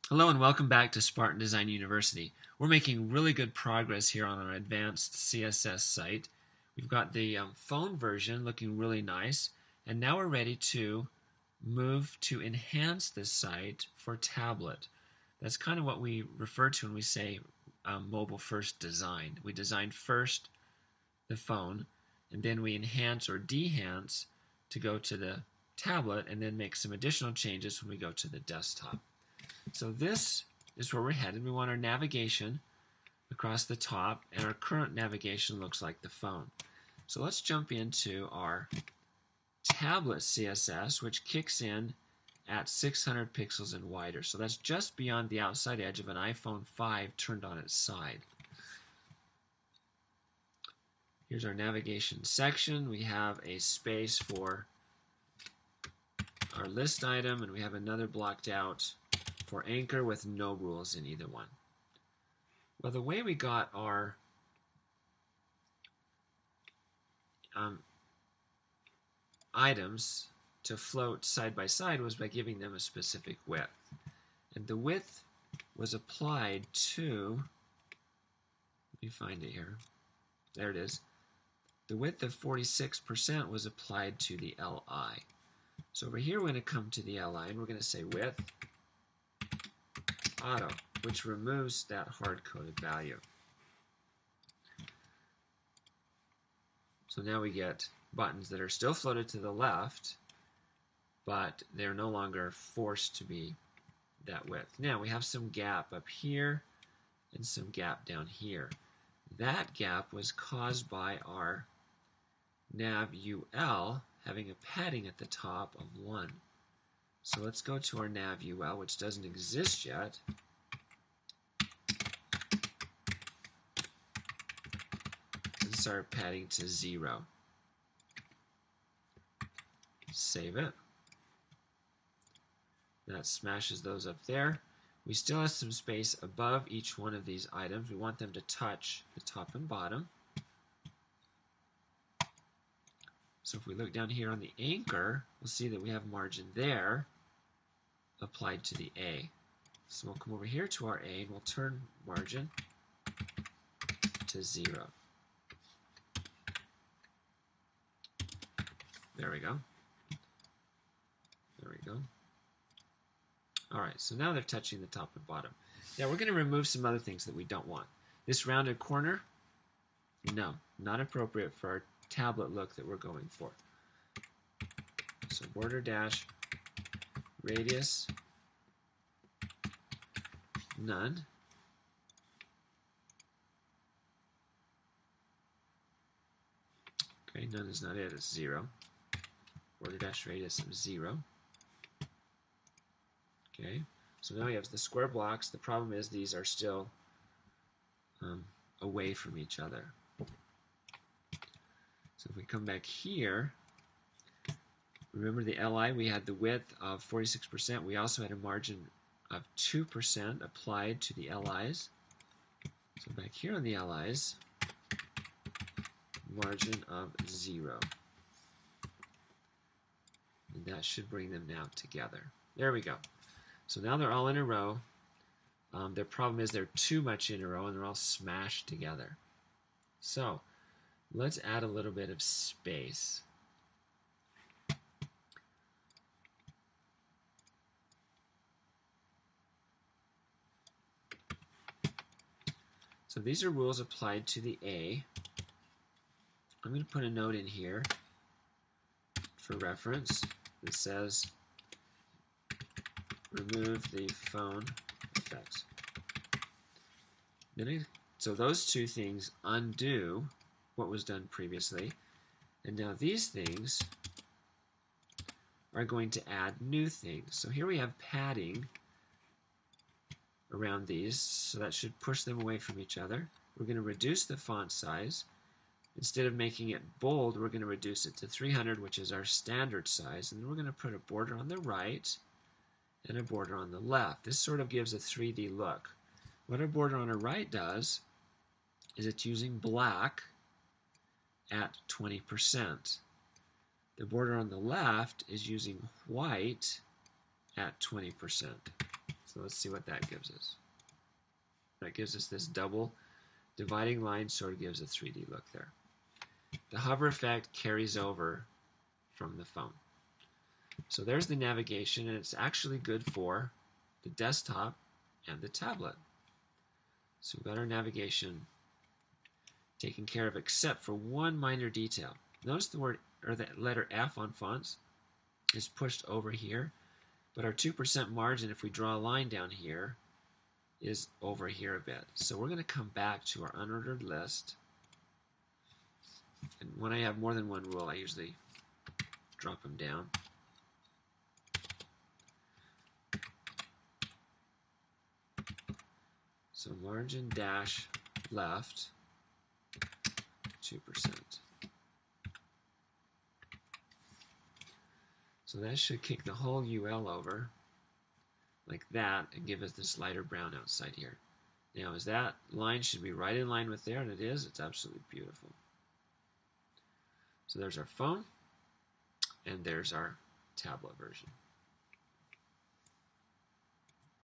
Hello and welcome back to Spartan Design University. We're making really good progress here on our advanced CSS site. We've got the phone version looking really nice, and now we're ready to move to enhance this site for tablet. That's kind of what we refer to when we say mobile first design. We design first the phone, and then we enhance or dehance to go to the tablet, and then make some additional changes when we go to the desktop. So this is where we're headed. We want our navigation across the top, and our current navigation looks like the phone. So let's jump into our tablet CSS, which kicks in at 600 pixels and wider. So that's just beyond the outside edge of an iPhone 5 turned on its side. Here's our navigation section. We have a space for our list item, and we have another blocked out for anchor with no rules in either one. Well, the way we got our items to float side by side was by giving them a specific width. And the width was applied to, let me find it here. There it is. The width of 46% was applied to the LI. So over here we're going to come to the LI and we're going to say width auto, which removes that hard-coded value. So now we get buttons that are still floated to the left, but they're no longer forced to be that width. Now we have some gap up here and some gap down here. That gap was caused by our nav UL having a padding at the top of 1. So let's go to our nav UL, which doesn't exist yet. And start padding to 0. Save it. That smashes those up there. We still have some space above each one of these items. We want them to touch the top and bottom. So if we look down here on the anchor, we'll see that we have margin there applied to the A. So we'll come over here to our A and we'll turn margin to 0. There we go. There we go. Alright, so now they're touching the top and bottom. Now we're going to remove some other things that we don't want. This rounded corner, no, not appropriate for our tablet look that we're going for. So border dash radius none. Okay, none is not it, it's 0. Border dash radius of 0. Okay, so now we have the square blocks. The problem is these are still away from each other. So if we come back here, remember the LI, we had the width of 46%. We also had a margin of 2% applied to the LIs. So back here on the LIs, margin of 0. And that should bring them now together. There we go. So now they're all in a row. Their problem is they're too much in a row and they're all smashed together. So let's add a little bit of space. So these are rules applied to the A. I'm going to put a note in here for reference that says remove the phone effects. So those two things undo what was done previously, and now these things are going to add new things. So here we have padding around these, so that should push them away from each other. We're going to reduce the font size. Instead of making it bold, we're going to reduce it to 300, which is our standard size, and then we're going to put a border on the right and a border on the left. This sort of gives a 3D look. What our border on the right does is it's using black at 20%. The border on the left is using white at 20%. So let's see what that gives us. That gives us this double dividing line, sort of gives a 3D look there. The hover effect carries over from the phone. So there's the navigation, and it's actually good for the desktop and the tablet. So we've got our navigation taken care of, except for one minor detail. Notice the word, or the letter F on fonts is pushed over here, but our 2% margin, if we draw a line down here, is over here a bit. So we're going to come back to our unordered list. And when I have more than one rule, I usually drop them down. So margin dash left 2%. So that should kick the whole UL over like that and give us this lighter brown outside here. Now, is that line should be right in line with there, and it is. It's absolutely beautiful. So there's our phone, and there's our tablet version.